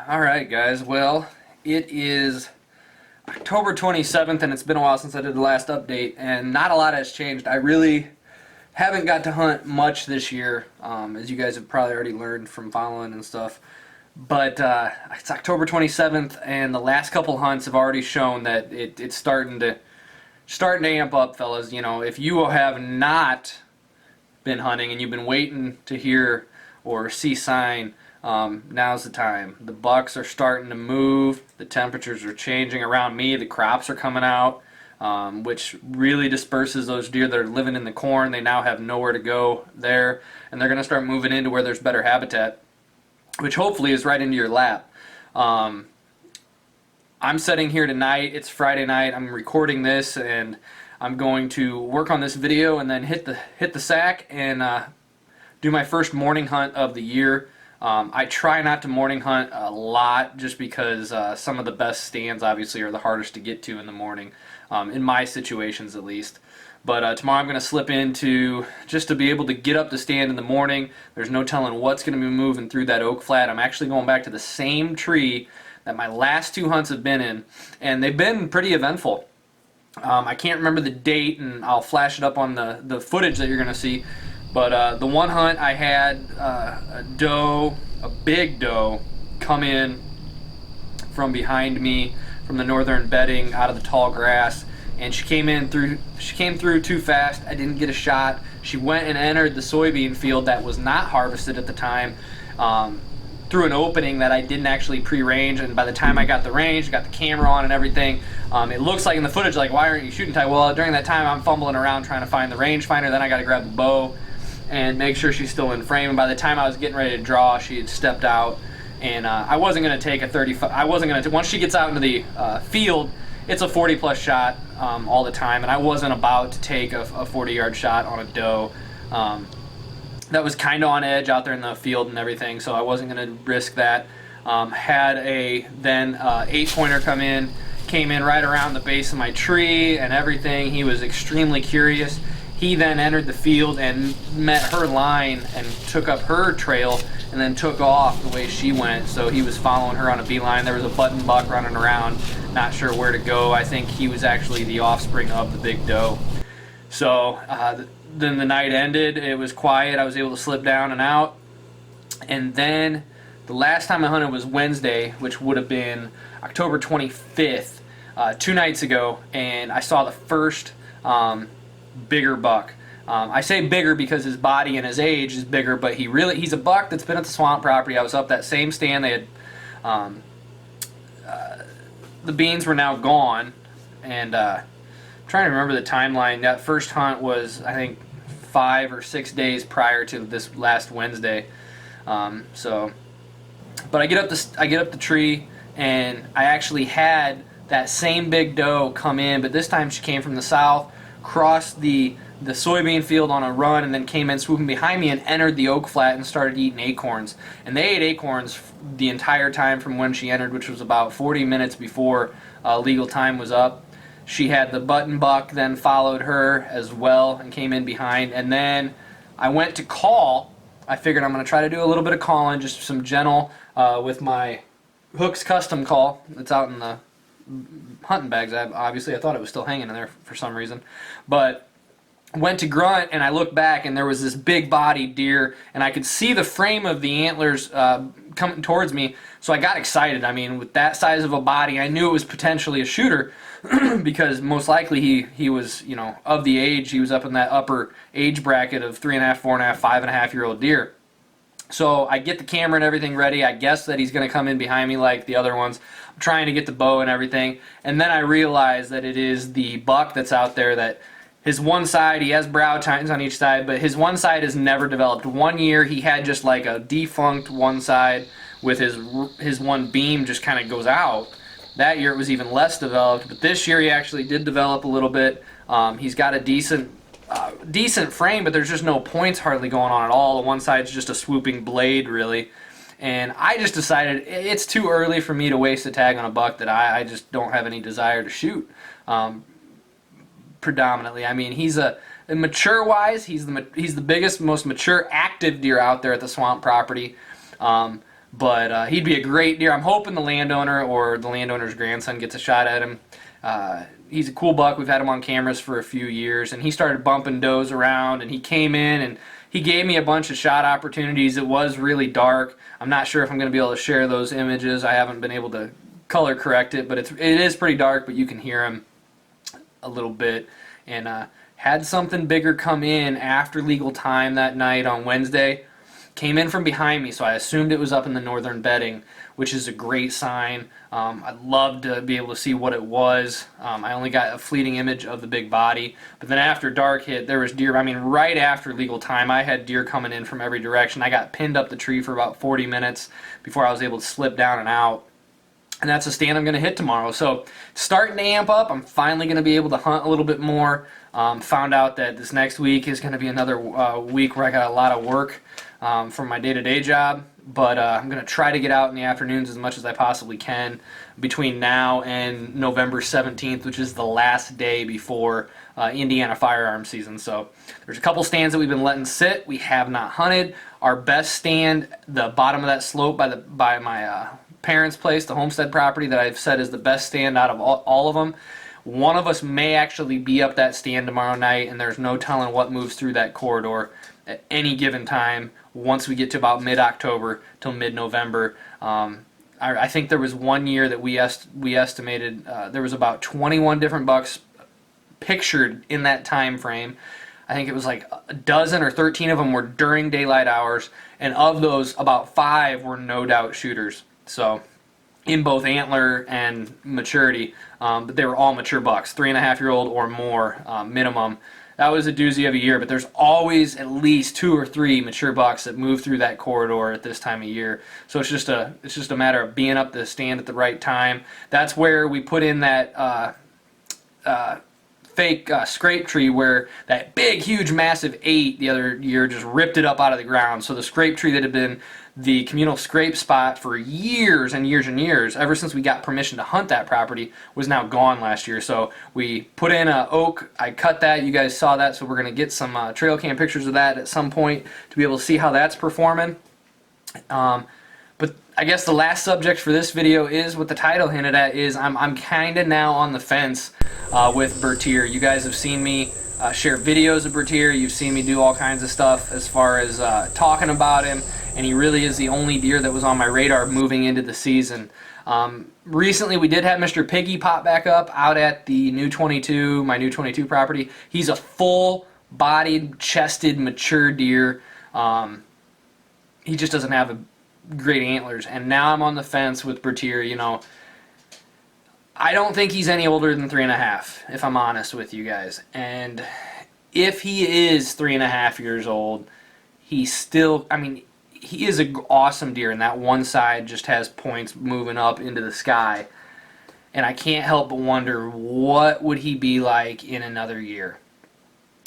Alright guys, well, it is October 27th and it's been a while since I did the last update and not a lot has changed. I really haven't got to hunt much this year, as you guys have probably already learned from following and stuff. But it's October 27th and the last couple hunts have already shown that it's starting to amp up, fellas. You know, if you have not been hunting and you've been waiting to hear or see sign, now's the time. The bucks are starting to move, the temperatures are changing around me, the crops are coming out, which really disperses those deer that are living in the corn. They now have nowhere to go there, and they're going to start moving into where there's better habitat, which hopefully is right into your lap. I'm sitting here tonight, it's Friday night, I'm recording this, and I'm going to work on this video and then hit the sack and do my first morning hunt of the year. I try not to morning hunt a lot just because some of the best stands obviously are the hardest to get to in the morning, in my situations at least. But tomorrow I'm going to slip into just to be able to get up the stand in the morning. There's no telling what's going to be moving through that oak flat. I'm actually going back to the same tree that my last two hunts have been in, and they've been pretty eventful. I can't remember the date, and I'll flash it up on the footage that you're going to see. But the one hunt I had a big doe, come in from behind me from the northern bedding out of the tall grass, and she came through too fast. I didn't get a shot. She went and entered the soybean field that was not harvested at the time, through an opening that I didn't actually pre-range, and by the time I got the range, got the camera on and everything, it looks like in the footage like, why aren't you shooting tight? Well, during that time I'm fumbling around trying to find the rangefinder, then I got to grab the bow and make sure she's still in frame, and by the time I was getting ready to draw, she had stepped out, and I wasn't going to take a 35, once she gets out into the field, it's a 40 plus shot all the time, and I wasn't about to take a 40-yard shot on a doe that was kind of on edge out there in the field and everything, so I wasn't going to risk that. Had a then 8-pointer came in right around the base of my tree and everything. He was extremely curious. He then entered the field and met her line and took up her trail and then took off the way she went. So he was following her on a beeline. There was a button buck running around, not sure where to go. I think he was actually the offspring of the big doe. So then the night ended. It was quiet. I was able to slip down and out. And then the last time I hunted was Wednesday, which would have been October 25th, 2 nights ago, and I saw the first bigger buck. I say bigger because his body and his age is bigger, but he's a buck that's been at the swamp property. I was up that same stand. They had the beans were now gone, and I'm trying to remember the timeline. That first hunt was, I think, 5 or 6 days prior to this last Wednesday. But I get up the tree, and I actually had that same big doe come in, but this time she came from the south, crossed the soybean field on a run, and then came in swooping behind me and entered the oak flat and started eating acorns. And they ate acorns the entire time from when she entered, which was about 40 minutes before legal time was up. She had the button buck, then followed her as well and came in behind. And then I went to call. I figured I'm going to try to do a little bit of calling, just some gentle, with my Hooks custom call that's out in the hunting bags. Obviously I thought it was still hanging in there for some reason, but went to grunt, and I looked back and there was this big bodied deer, and I could see the frame of the antlers coming towards me, so I got excited. I mean, with that size of a body, I knew it was potentially a shooter because most likely he was, you know, of the age. He was up in that upper age bracket of 3.5, 4.5, 5.5-year-old deer. So I get the camera and everything ready. I guess that he's going to come in behind me like the other ones. I'm trying to get the bow and everything. And then I realize that it is the buck that's out there, that his one side, he has brow tines on each side, but his one side has never developed. 1 year he had just like a defunct one side with his one beam just kind of goes out. That year it was even less developed, but this year he actually did develop a little bit. He's got a decent frame, but there's just no points hardly going on at all. The one side's just a swooping blade, really. And I just decided it's too early for me to waste a tag on a buck that I just don't have any desire to shoot. Predominantly, I mean, he's mature-wise, he's the biggest, most mature active deer out there at the swamp property. But he'd be a great deer. I'm hoping the landowner or the landowner's grandson gets a shot at him. He's a cool buck. We've had him on cameras for a few years, and he started bumping does around, and he came in and he gave me a bunch of shot opportunities. It was really dark. I'm not sure if I'm going to be able to share those images. I haven't been able to color correct it, but it is pretty dark, but you can hear him a little bit. And had something bigger come in after legal time that night on Wednesday. Came in from behind me, so I assumed it was up in the northern bedding, which is a great sign. I'd love to be able to see what it was. I only got a fleeting image of the big body, but then after dark hit, there was deer. I mean, right after legal time, I had deer coming in from every direction. I got pinned up the tree for about 40 minutes before I was able to slip down and out. And that's a stand I'm going to hit tomorrow. So starting to amp up. I'm finally going to be able to hunt a little bit more. Found out that this next week is going to be another week where I got a lot of work from my day-to-day job. But I'm going to try to get out in the afternoons as much as I possibly can between now and November 17th, which is the last day before Indiana firearm season. So there's a couple stands that we've been letting sit. We have not hunted. Our best stand, the bottom of that slope by my parents' place, the homestead property that I've said is the best stand out of all of them. One of us may actually be up that stand tomorrow night, and there's no telling what moves through that corridor at any given time once we get to about mid-October till mid-November. I think there was one year that we estimated there was about 21 different bucks pictured in that time frame. I think it was like a dozen or 13 of them were during daylight hours, and of those, about 5 were no doubt shooters. So in both antler and maturity, but they were all mature bucks, 3.5-year-old or more minimum. That was a doozy of a year, but there's always at least 2 or 3 mature bucks that move through that corridor at this time of year. So it's just a matter of being up the stand at the right time. That's where we put in that fake scrape tree where that big, huge, massive 8 the other year just ripped it up out of the ground. So the scrape tree that had been the communal scrape spot for years and years and years, ever since we got permission to hunt that property, was now gone last year. So we put in an oak. I cut that. You guys saw that, so we're going to get some trail cam pictures of that at some point to be able to see how that's performing. But I guess the last subject for this video is what the title hinted at, is I'm kind of now on the fence with Bertier. You guys have seen me share videos of Bertier. You've seen me do all kinds of stuff as far as talking about him, and he really is the only deer that was on my radar moving into the season. Recently we did have Mr. Piggy pop back up out at the new 22, my new 22 property. He's a full-bodied, chested, mature deer. He just doesn't have great antlers, and now I'm on the fence with Bertier. You know, I don't think he's any older than 3.5, if I'm honest with you guys. And if he is 3.5 years old, he's still, I mean, he is an awesome deer, and that one side just has points moving up into the sky. And I can't help but wonder, what would he be like in another year?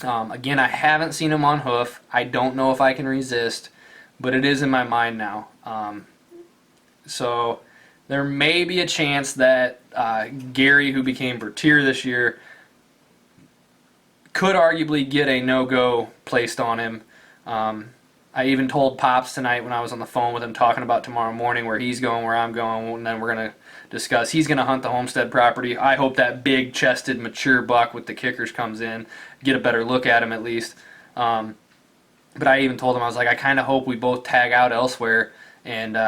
Again, I haven't seen him on hoof. I don't know if I can resist, but it is in my mind now. So there may be a chance that Gary, who became Bertier this year, could arguably get a no-go placed on him. I even told Pops tonight when I was on the phone with him talking about tomorrow morning where he's going, where I'm going, and then we're going to discuss. He's going to hunt the homestead property. I hope that big-chested, mature buck with the kickers comes in, get a better look at him at least. But I even told him, I was like, I kind of hope we both tag out elsewhere, and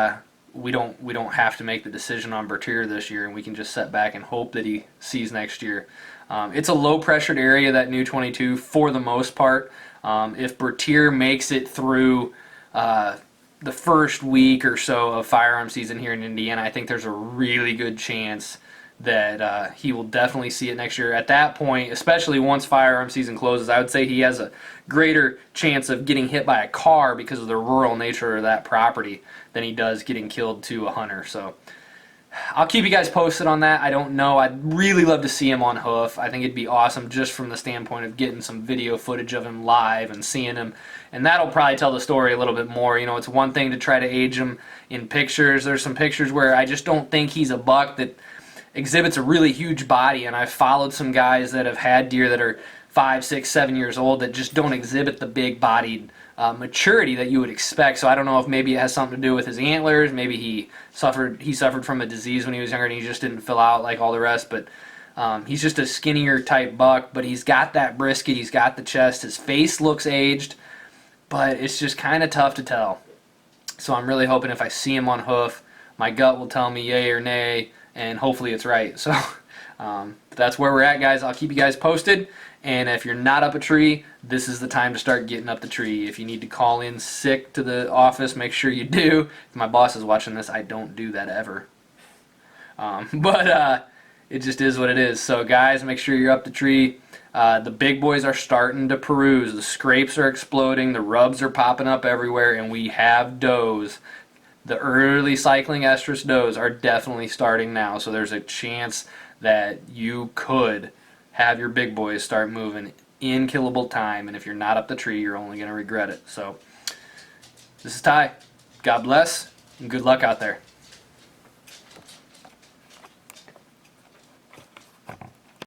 we don't have to make the decision on Bertier this year, and we can just sit back and hope that he sees next year. It's a low-pressured area, that new 22, for the most part. If Bertier makes it through the first week or so of firearm season here in Indiana, I think there's a really good chance that he will definitely see it next year. At that point, especially once firearm season closes, I would say he has a greater chance of getting hit by a car because of the rural nature of that property than he does getting killed to a hunter. So I'll keep you guys posted on that. I don't know. I'd really love to see him on hoof. I think it'd be awesome just from the standpoint of getting some video footage of him live and seeing him. And that'll probably tell the story a little bit more. You know, it's one thing to try to age him in pictures. There's some pictures where I just don't think he's a buck that exhibits a really huge body, and I've followed some guys that have had deer that are 5, 6, 7 years old that just don't exhibit the big bodied maturity that you would expect. So I don't know if maybe it has something to do with his antlers. Maybe he suffered from a disease when he was younger and he just didn't fill out like all the rest. But he's just a skinnier type buck, but he's got that brisket, he's got the chest. His face looks aged, but it's just kind of tough to tell. So I'm really hoping if I see him on hoof, my gut will tell me yay or nay, and hopefully it's right. So that's where we're at, guys. I'll keep you guys posted. And if you're not up a tree, this is the time to start getting up the tree. If you need to call in sick to the office, make sure you do. If my boss is watching this, I don't do that ever. But it just is what it is. So guys, make sure you're up the tree. The big boys are starting to peruse. The scrapes are exploding. The rubs are popping up everywhere, and we have does. The early cycling estrus does are definitely starting now. So there's a chance that you could have your big boys start moving in killable time, and if you're not up the tree, you're only going to regret it. So this is Ty. God bless, and good luck out there.